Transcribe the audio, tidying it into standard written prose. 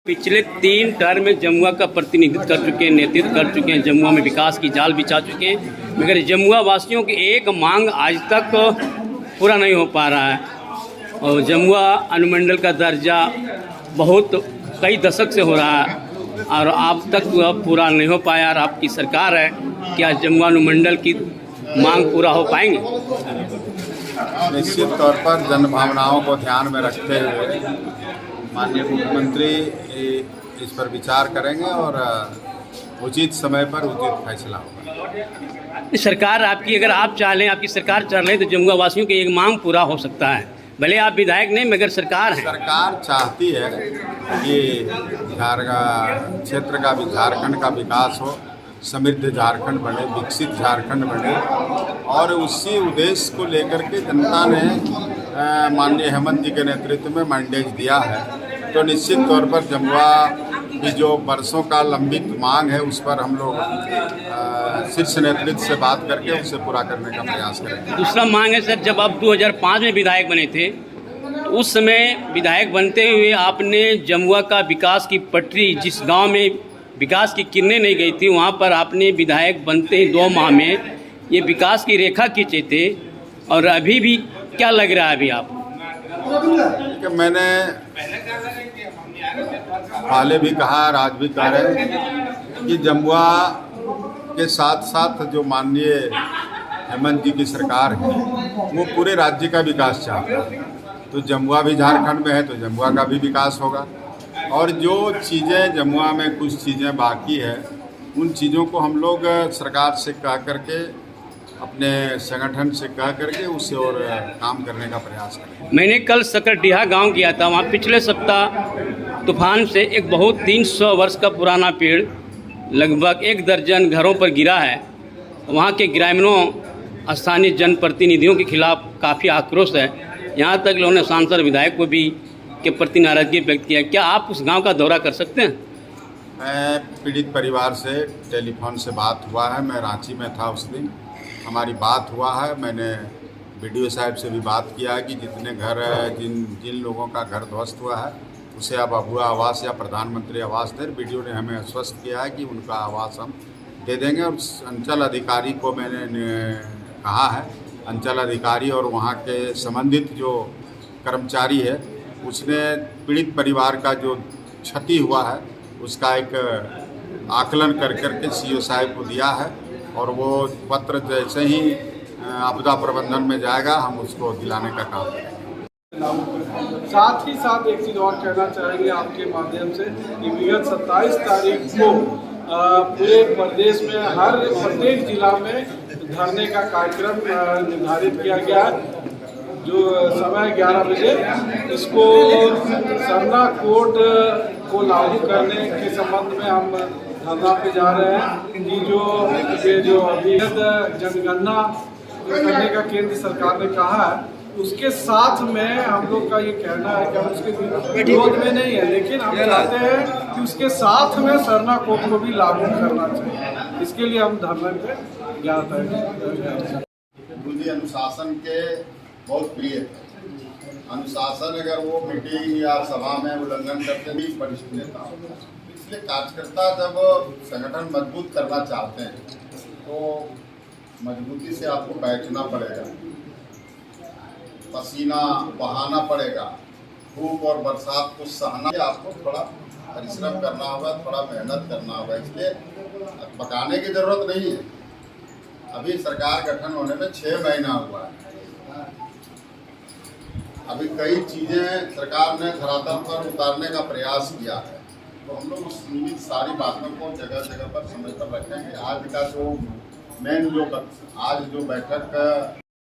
पिछले 3 टर्म में जमुआ का प्रतिनिधित्व कर चुके हैं, नेतृत्व कर चुके हैं, जमुआ में विकास की जाल बिछा चुके हैं, मगर जमुआ वासियों की एक मांग आज तक पूरा नहीं हो पा रहा है। और जमुआ अनुमंडल का दर्जा बहुत कई दशक से हो रहा है और अब तक पूरा नहीं हो पाया। और आपकी सरकार है, क्या जमुआ अनुमंडल की मांग पूरा हो पाएंगे? निश्चित तौर पर जन भावनाओं को ध्यान में रखते हुए माननीय मुख्यमंत्री इस पर विचार करेंगे और उचित समय पर उचित फैसला होगा। सरकार आपकी, अगर आप चाहें, आपकी सरकार चल रही तो जमुआ वासियों की एक मांग पूरा हो सकता है। भले आप विधायक नहीं मगर सरकार है। सरकार चाहती है कि क्षेत्र का भी झारखंड का विकास हो, समृद्ध झारखंड बने, विकसित झारखंड बने और उसी उद्देश्य को लेकर के जनता ने माननीय हेमंत जी के नेतृत्व में मैंडेट दिया है। तो निश्चित तौर पर जमुआ की जो वर्षों का लंबित मांग है उस पर हम लोग शीर्ष नेतृत्व से बात करके उसे पूरा करने का प्रयास करेंगे। दूसरा मांग है सर, जब आप 2005 में विधायक बने थे तो उस समय विधायक बनते हुए आपने जमुआ का विकास की पटरी, जिस गांव में विकास की किरणें नहीं गई थी, वहां पर आपने विधायक बनते ही 2 माह में ये विकास की रेखा खींचे थे। और अभी भी क्या लग रहा है अभी आप? कि मैंने पहले भी कहा और आज भी कह रहे हैं कि जमुआ के साथ साथ जो माननीय हेमंत जी की सरकार है वो पूरे राज्य का विकास चाहता है। तो जमुआ भी झारखंड में है तो जमुआ का भी विकास होगा। और जो चीज़ें जमुआ में कुछ चीज़ें बाकी है उन चीज़ों को हम लोग सरकार से कह करके, अपने संगठन से कह करके उससे और काम करने का प्रयास करें। मैंने कल सकरडीहा गांव गया था, वहाँ पिछले सप्ताह तूफान से एक बहुत 300 वर्ष का पुराना पेड़ लगभग 1 दर्जन घरों पर गिरा है। वहाँ के ग्रामीणों, स्थानीय जनप्रतिनिधियों के खिलाफ काफ़ी आक्रोश है। यहाँ तक लोगों ने सांसद विधायक को भी के प्रति नाराजगी व्यक्त किया। क्या आप उस गांव का दौरा कर सकते हैं? मैं पीड़ित परिवार से टेलीफोन से बात हुआ है, मैं रांची में था उस दिन, हमारी बात हुआ है। मैंने बीडीओ साहब से भी बात किया है कि जितने घर जिन लोगों का घर ध्वस्त हुआ है उसे अब अबुआ आवास या प्रधानमंत्री आवास दे। बीडीओ ने हमें आश्वस्त किया है कि उनका आवास हम दे देंगे। और अंचल अधिकारी को मैंने कहा है, अंचल अधिकारी और वहाँ के संबंधित जो कर्मचारी है उसने पीड़ित परिवार का जो क्षति हुआ है उसका एक आकलन कर करके सीओ साहब को दिया है और वो पत्र जैसे ही आपदा प्रबंधन में जाएगा हम उसको दिलाने का काम करेंगे। साथ ही साथ एक चीज़ और कहना चाहेंगे आपके माध्यम से कि विगत 27 तारीख को पूरे प्रदेश में हर प्रत्येक जिला में धरने का कार्यक्रम निर्धारित किया गया है। जो समय 11 बजे, इसको सरना कोड को लागू करने के संबंध में हम धरना पे जा रहे हैं कि जो अभी जनगणना करने का केंद्र सरकार ने कहा है उसके साथ में हम लोग का ये कहना है कि हम उसके विरोध में नहीं है, लेकिन हम चाहते हैं कि उसके साथ में सरना कोड को भी लागू करना चाहिए। इसके लिए हम धरना पे जाते हैं। मुझे अनुशासन के बहुत प्रिय थे। अनुशासन अगर वो मीटिंग या सभा में उल्लंघन करते भी वरिष्ठ नेता, इसलिए कार्यकर्ता जब संगठन मजबूत करना चाहते हैं तो मजबूती से आपको बैठना पड़ेगा, पसीना बहाना पड़ेगा, धूप और बरसात को सहना, आपको थोड़ा परिश्रम करना होगा, थोड़ा मेहनत करना होगा। इसलिए पकाने की जरूरत नहीं है। अभी सरकार गठन होने में 6 महीना हुआ है। अभी कई चीज़ें सरकार ने धरातल पर उतारने का प्रयास किया है, तो हम लोग उस सारी बातों को जगह जगह पर समय पर रखेंगे। आज का जो मेन आज जो बैठक